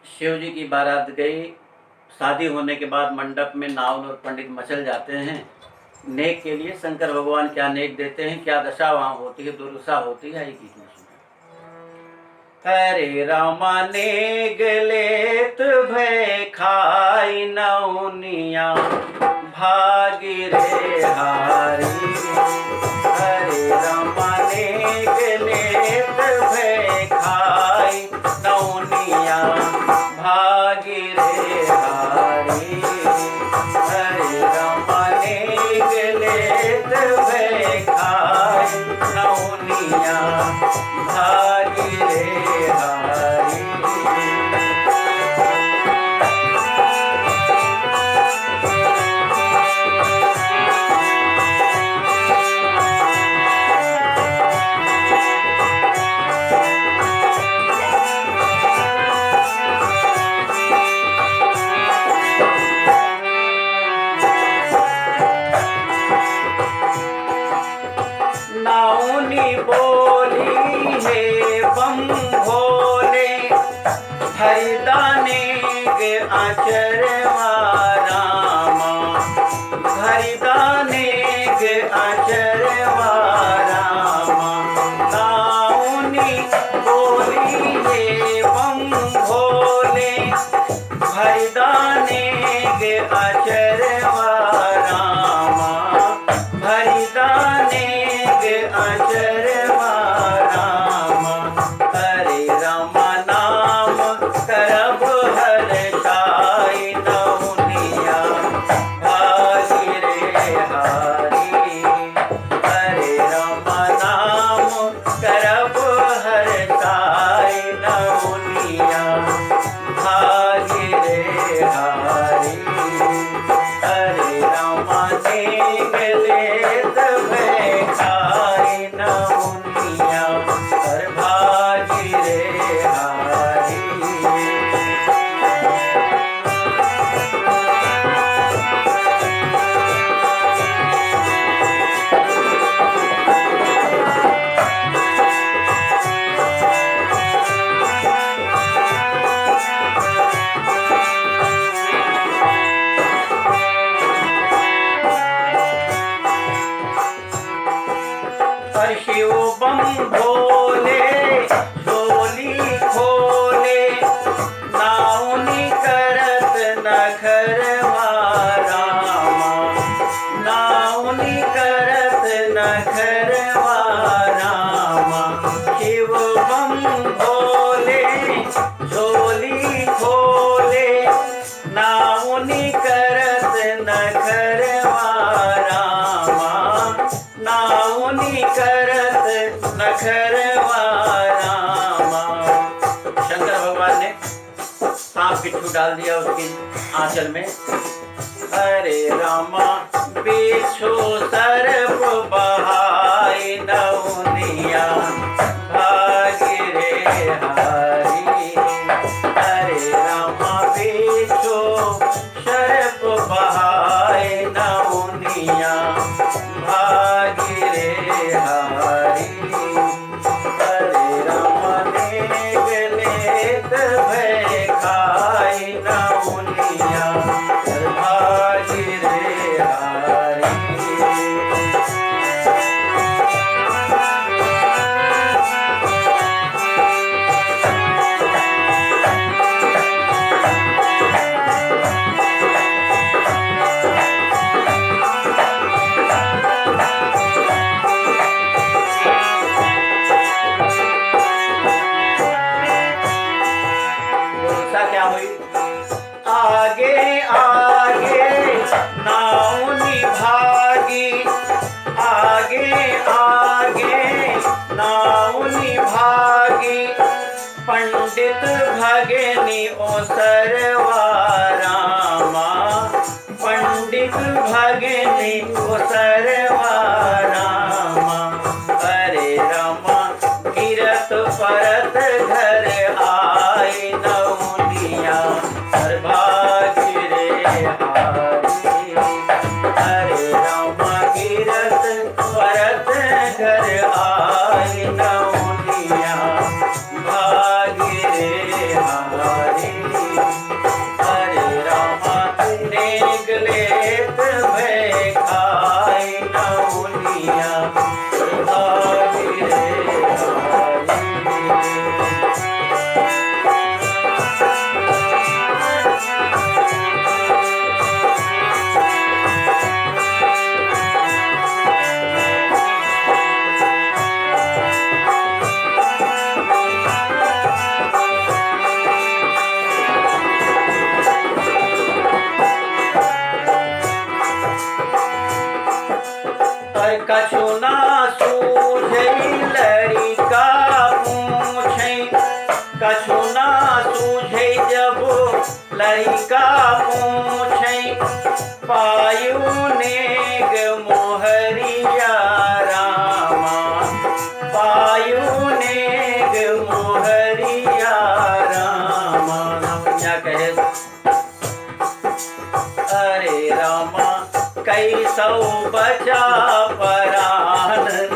शिव जी की बारात गई। शादी होने के बाद मंडप में नाउन और पंडित मचल जाते हैं। नेक के लिए शंकर भगवान क्या नेक देते हैं, क्या दशा वहाँ होती है, दुर्दशा होती है, ये गीत में सुना। हरे रामा नेग लेत भय खाई नौनिया भागी रे हारी। हरे रामा नेग लेत भय खाई नौनिया भागी रे हारी। हरे रामा नेग लेत भय खाई नौनिया भागी रे हारी। नाउनी बोली है बम भोले हरिदाने के आचरवा रामा। हरिदाने के आचरवा रामा। नाउनी बोली है बम भोले हरिदाने के आचरवा रामा। हरिदाने के आचरवा रामा। हरे रामा नाम करब हर्षाई नौनिया भागी रे हारी। हरे रामा नाम करब हर्षाई नौनिया भागी रे हारी। हरे रामा नेग लेत भय खाई नौनिया हर भागी रे हारी। पर शिव बम भोले झोली खोले नाउनी करत नखरवा रामा। नाउनी करत नखरवा रामा। शिव बम भोले झोली खोले नाउनी करत नखरवा रामा। नाउनी करत नखरवा रामा। शंकर भगवान ने सांप बिच्छू डाल दिया उसकी आंचल में। हरे रामा बिच्छू सर्प बहाई नौनिया भागी रे हारी। हरे रामा बिच्छू सर्प बहाई नौनिया भागी रे हारी। हरे रामा नेग लेत भय खाई नौनिया भागी रे हारी। क्या हुई? आगे आगे नाउनी भागी। आगे आगे नाउनी भागी। पंडित भगनी ओसरवा रामा। पंडित भगनी ओसरवा रामा। हरे रामा गिरत परत घर आई नौनिया हर भागी रे हारी। हरे रामा गिरत परत घर आई नौनिया भागी रे हारी। कछु ना सूझे जब लड़का पूछे पायु नेग मोहरिया रामा पायु नेग मोहरिया रामा। क्या कहे अरे रामा कैसौ बचा परान